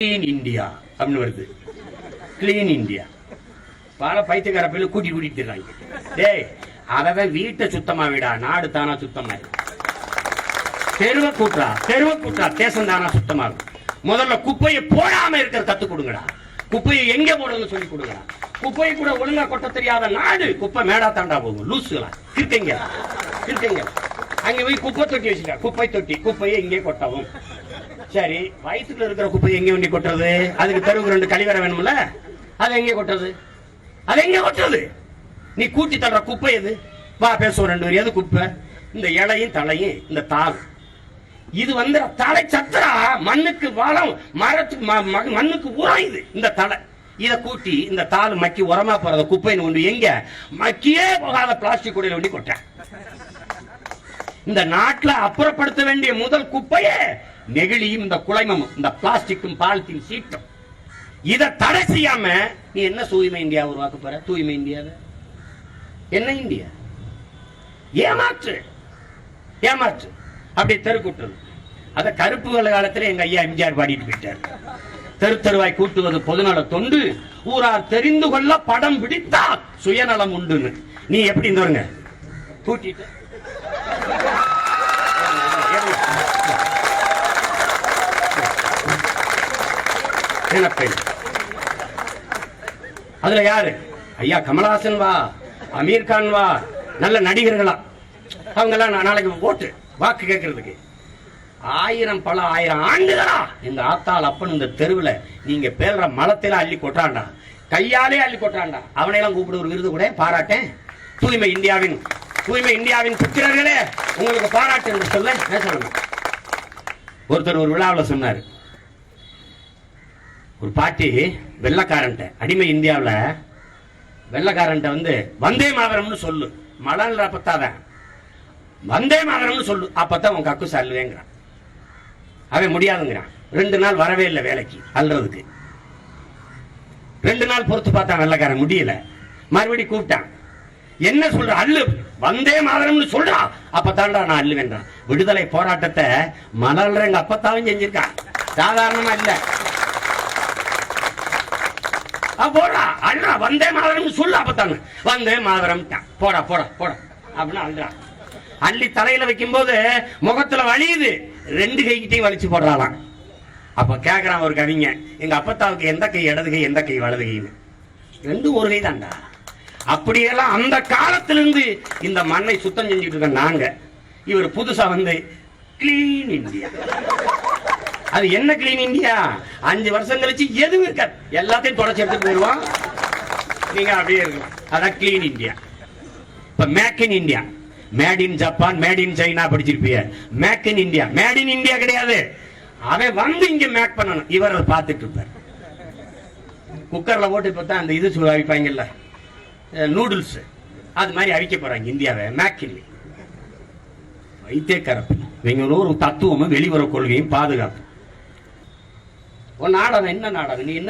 Clean India அப்படின்னு வருது. Clean India பல பைத்தியக்கார பேர்ல கூட்டிட்டு இருக்காங்க. டேய், அதான் வீட்டை சுத்தமா விடா, நாடு தானா சுத்தமா. தெருவை கூட்டுறா தேசம் தானா சுத்தமாகும். முதல்ல குப்பையை போடாம இருக்கிற கத்து கொடுங்கடா. குப்பையை எங்க போடணும்னு சொல்லி கொடுங்கடா. குப்பையை கூட ஒழுங்கா கொட்ட தெரியாத நாடு குப்பை மேடா தாண்டா போகும். லூசுகளா இருக்கீங்க. அங்க போய் குப்பை தொட்டி வச்சுக்க. குப்பை தொட்டி, குப்பையை இங்கே கொட்டவும். சரி, வயிற்றுல இருக்கிற குப்பையை எங்க வண்டி கொட்டுறது? அதுக்கு தெருவுக்கு 2 கழிவறை வேணும்ல, அதை எங்க கொட்டுறது? நீ கூட்டி தள்ளுற குப்பை எது? வா பேசுவோம் 2 பேர். எது குப்பை? இந்த இலையும் தலையும், இந்த தாள். இது தலை சத்திரா மண்ணுக்கு வளம், மரத்துக்கு மண்ணுக்கு உரம். இது இந்த தலை, இதை கூட்டி இந்த தாள் மக்கி உரமா போறத குப்பைன்னு கொண்டு எங்க மக்கியே போகாத பிளாஸ்டிக் கூடையில வண்டி கொட்ட. இந்த நாட்டில் அப்புறப்படுத்த வேண்டிய முதல் குப்பையே நெகிழியும் இந்த குலைமமும், இந்த பிளாஸ்டிக்கும் பாலித்தீன் சீட்டும். இதை தடை செய்யாம நீ என்ன தூய்மை இந்தியா உருவாக்க போற? தூய்மை இந்தியாவை என்ன இந்தியா? ஏமாற்று அப்படி தெருக்கூட்டுறது. அத கருப்பு வெள்ள காலத்துல எங்க ஐயா எம்ஜிஆர் பாடிட்டு போயிட்டார். தெருவாய் கூட்டுவது பொதுநல தொண்டு, ஊரார் தெரிந்து கொள்ள படம் பிடித்தா சுயநலம் உண்டுன்னு. நீ எப்படி இருந்தவங்க கூட்டிட்டு அதுல யாரு? ஐயா கமலஹாசன் வா, அமீர் கான் வா, நல்ல நடிகர்களா. அவங்க எல்லாம் நாளைக்கு ஓட்டு வாக்கு கேட்கறதுக்கு 1000 ஆண்டுகளா எங்க ஆத்தாள் அப்பன் இந்த தெருவுல நீங்க பேர்ற மலத்தில அள்ளி கொட்டாண்டா, கையாலே அள்ளி கொட்டாண்டா. அவனையெல்லாம் கூப்பிடு, ஒரு விருது கூட பாராட்டேன். தூய்மை இந்தியாவின் புத்திரர்களே, உங்களுக்கு பாராட்டு என்று சொல்ல. ஒருத்தர் ஒரு விழாவில் சொன்னார், ஒரு பாட்டி வெள்ளக்காரன்ட்ட, அடிமை இந்தியாவில் வெள்ளக்காரன்ட்ட வந்தே மாதரம்னு சொல்லு, மலர் அப்பத்தாதான் வந்தே மாதரம்னு சொல்லு, அப்பத்தான் உங்க கக்கு சல்லுவேங்கிறான். அவன் முடியாதுங்கிறான். 2 நாள் வரவே இல்லை வேலைக்கு அல்றதுக்கு. 2 நாள் பொறுத்து பார்த்தான் வெள்ளக்காரன், முடியல. மறுபடி கூப்பிட்டான். என்ன சொல்ற? அல்லு, வந்தே மாதரம்னு சொல்றா, அப்பத்தான்டா நான் அல்லு வேண்டான். விடுதலை போராட்டத்தை மலர்ற எங்க அப்பத்தாவும் செஞ்சிருக்கான், சாதாரணமா இல்ல. போடா அல்றா, வந்தே மாதரம் சொல்லு, அப்பத்தானு வந்தே மாதரம் போடா அப்படின்னு அல்றான். அள்ளி தலையில வைக்கும் போது முகத்துல வலியுது, 2 கைகிட்டையும் வலிச்சு போடுறாளாம். அப்ப கேக்குறான் ஒரு கவிங்க, எங்க அப்பத்தாவுக்கு எந்த கை இடது கை, எந்த கை வலது கைன்னு? 2 ஒரு கை தான்டா. அப்படியெல்லாம் அந்த காலத்திலிருந்து இந்த மண்ணை சுத்தம் செஞ்சுட்டு இருக்க நாங்க. இவர் புதுசா கிளீன் இந்தியா. அது என்ன கிளீன் இந்தியா? 5 வருஷம் கழிச்சு எதுவும் இருக்காது, எல்லாத்தையும் தொடச்சி எடுத்துட்டு போயிடுவான். நீங்க அப்படியே இருக்கலாம். அதான் கிளீன் இந்தியா. இப்ப make in India, made in Japan, made in China படிச்சிருப்பிய. Make in India, made in India கிடையாது. அவன் இங்க மேக் பண்ணணும். இவர் அதை பார்த்துட்டு இருப்பார். குக்கர்ல போட்டு பார்த்தா அந்த இது அவிப்பாங்கல்ல, நூடுல்ஸ், அது மாதிரி அவிக்க போறாங்க இந்தியாவை. மேக் இன் வைத்தியக்கரப்பு. இவங்க ஒரு தத்துவமும் வெளிவர கொள்கையும் பாதுகாப்பு. நாடகம் என்ன நாடகம்? நீ என்ன